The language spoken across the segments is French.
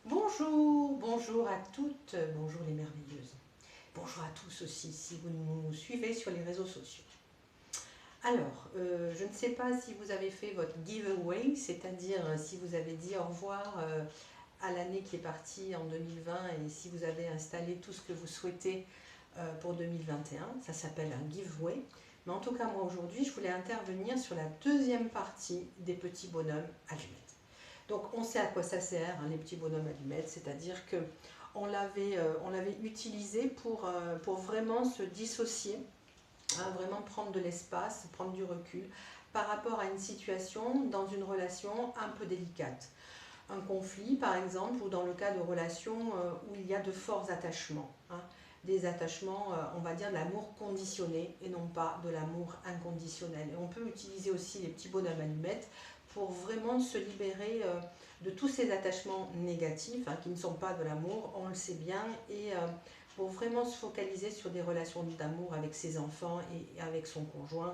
Bonjour, bonjour à toutes, bonjour les merveilleuses. Bonjour à tous aussi si vous nous suivez sur les réseaux sociaux. Alors, je ne sais pas si vous avez fait votre giveaway, c'est-à-dire si vous avez dit au revoir à l'année qui est partie en 2020 et si vous avez installé tout ce que vous souhaitez pour 2021. Ça s'appelle un giveaway. Mais en tout cas, moi aujourd'hui, je voulais intervenir sur la deuxième partie des petits bonhommes allumettes. Donc on sait à quoi ça sert, hein, les petits bonhommes allumettes, c'est-à-dire que on l'avait utilisé pour vraiment se dissocier, hein, vraiment prendre de l'espace, prendre du recul par rapport à une situation dans une relation un peu délicate. Un conflit par exemple, ou dans le cas de relations où il y a de forts attachements. Hein, des attachements, on va dire de l'amour conditionné et non pas de l'amour inconditionnel. Et on peut utiliser aussi les petits bonhommes allumettes pour vraiment se libérer de tous ces attachements négatifs, hein, qui ne sont pas de l'amour, on le sait bien, et pour vraiment se focaliser sur des relations d'amour avec ses enfants et avec son conjoint,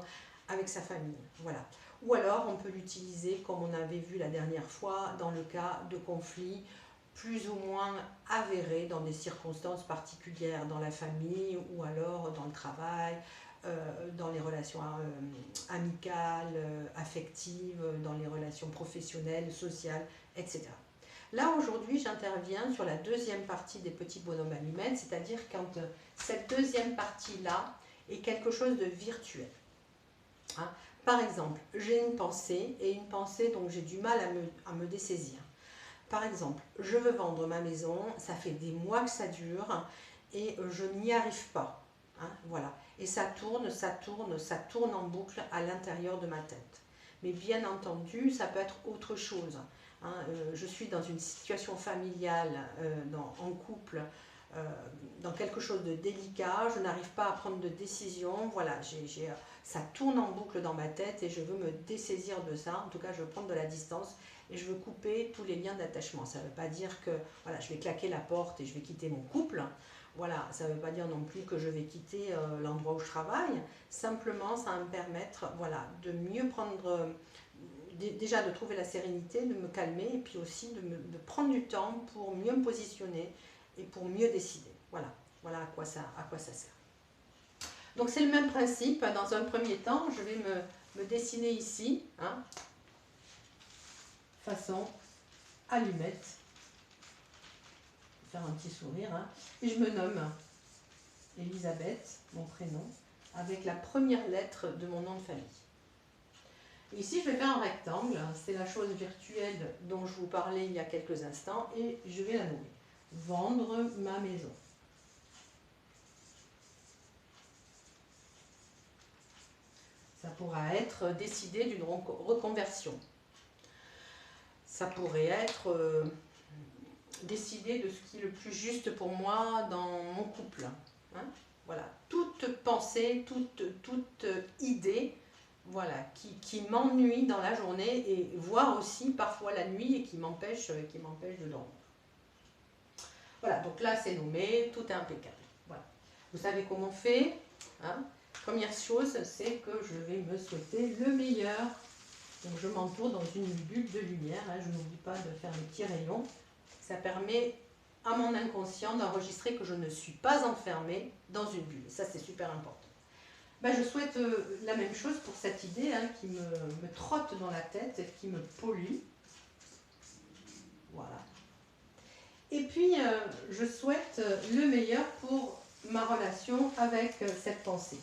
avec sa famille. Voilà. Ou alors on peut l'utiliser, comme on avait vu la dernière fois, dans le cas de conflits plus ou moins avérés dans des circonstances particulières dans la famille ou alors dans le travail, dans les relations amicales, affectives, dans les relations professionnelles, sociales, etc. Là aujourd'hui j'interviens sur la deuxième partie des petits bonhommes allumettes, c'est-à-dire quand cette deuxième partie-là est quelque chose de virtuel. Hein. Par exemple, j'ai une pensée et une pensée dont j'ai du mal à me dessaisir. Par exemple, je veux vendre ma maison, ça fait des mois que ça dure et je n'y arrive pas. Hein, voilà. Et ça tourne, ça tourne, ça tourne en boucle à l'intérieur de ma tête. Mais bien entendu, ça peut être autre chose. Hein, je suis dans une situation familiale, en couple, dans quelque chose de délicat, je n'arrive pas à prendre de décision, voilà, ça tourne en boucle dans ma tête et je veux me dessaisir de ça, en tout cas je veux prendre de la distance et je veux couper tous les liens d'attachement. Ça ne veut pas dire que voilà, je vais claquer la porte et je vais quitter mon couple, voilà, ça ne veut pas dire non plus que je vais quitter l'endroit où je travaille, simplement ça va me permettre voilà, de mieux prendre, déjà de trouver la sérénité, de me calmer et puis aussi de prendre du temps pour mieux me positionner et pour mieux décider. Voilà, voilà à quoi ça sert. Donc c'est le même principe. Dans un premier temps, je vais me dessiner ici, hein, façon allumette. Faire un petit sourire. Hein, et je me nomme Elisabeth, mon prénom, avec la première lettre de mon nom de famille. Et ici, je vais faire un rectangle. C'est la chose virtuelle dont je vous parlais il y a quelques instants et je vais la nommer. Vendre ma maison. Ça pourra être décider d'une reconversion. Ça pourrait être décider de ce qui est le plus juste pour moi dans mon couple. Hein, voilà, toute pensée, toute idée, voilà, qui m'ennuie dans la journée et voire aussi parfois la nuit et qui m'empêche de dormir. Voilà, donc là c'est nommé, tout est impeccable. Voilà. Vous savez comment on fait, hein. Première chose, c'est que je vais me souhaiter le meilleur. Donc je m'entoure dans une bulle de lumière, hein. Je n'oublie pas de faire les petits rayons. Ça permet à mon inconscient d'enregistrer que je ne suis pas enfermée dans une bulle. Ça c'est super important. Ben, je souhaite la même chose pour cette idée, hein, qui me trotte dans la tête, qui me pollue. Voilà. Et puis, je souhaite le meilleur pour ma relation avec cette pensée.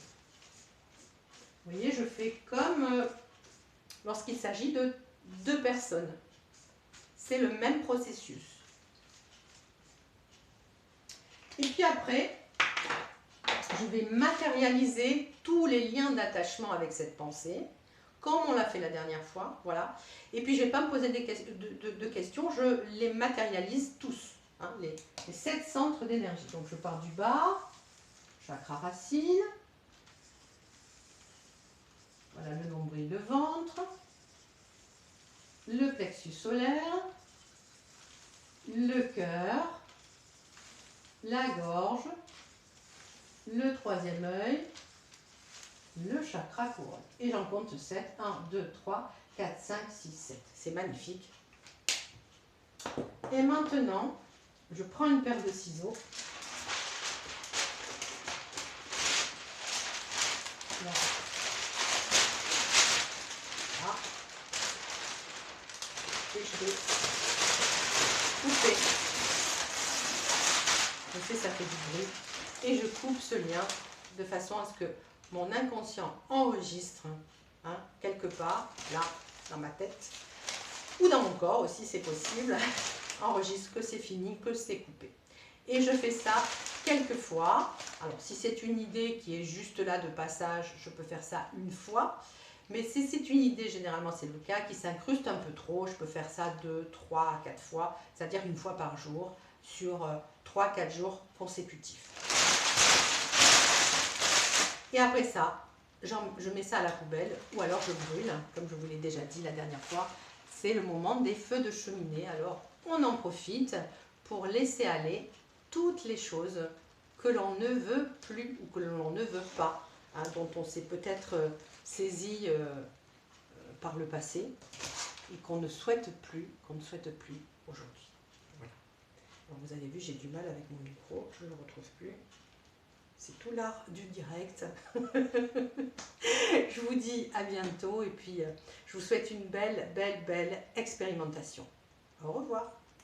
Vous voyez, je fais comme lorsqu'il s'agit de deux personnes. C'est le même processus. Et puis après, je vais matérialiser tous les liens d'attachement avec cette pensée, comme on l'a fait la dernière fois. Voilà. Et puis, je ne vais pas me poser de questions, je les matérialise tous. Hein, les 7 centres d'énergie. Donc je pars du bas, chakra racine, voilà le nombril, le ventre, le plexus solaire, le cœur, la gorge, le troisième œil, le chakra couronne. Et j'en compte 7, 1, 2, 3, 4, 5, 6, 7. C'est magnifique. Et maintenant, je prends une paire de ciseaux. Voilà. Et je vais couper. Je sais, ça fait du bruit. Et je coupe ce lien de façon à ce que mon inconscient enregistre, hein, quelque part, là, dans ma tête, ou dans mon corps aussi, c'est possible, enregistre que c'est fini, que c'est coupé. Et je fais ça quelques fois. Alors, si c'est une idée qui est juste là de passage, je peux faire ça une fois. Mais si c'est une idée, généralement c'est le cas, qui s'incruste un peu trop, je peux faire ça 2, 3 à 4 fois, c'est-à-dire une fois par jour, sur 3-4 jours consécutifs. Et après ça, je mets ça à la poubelle, ou alors je brûle, comme je vous l'ai déjà dit la dernière fois. C'est le moment des feux de cheminée, alors on en profite pour laisser aller toutes les choses que l'on ne veut plus ou que l'on ne veut pas, hein, dont on s'est peut-être saisi par le passé et qu'on ne souhaite plus aujourd'hui. Voilà. Alors vous avez vu, j'ai du mal avec mon micro, je ne le retrouve plus. C'est tout l'art du direct. Je vous dis à bientôt et puis je vous souhaite une belle expérimentation. Au revoir.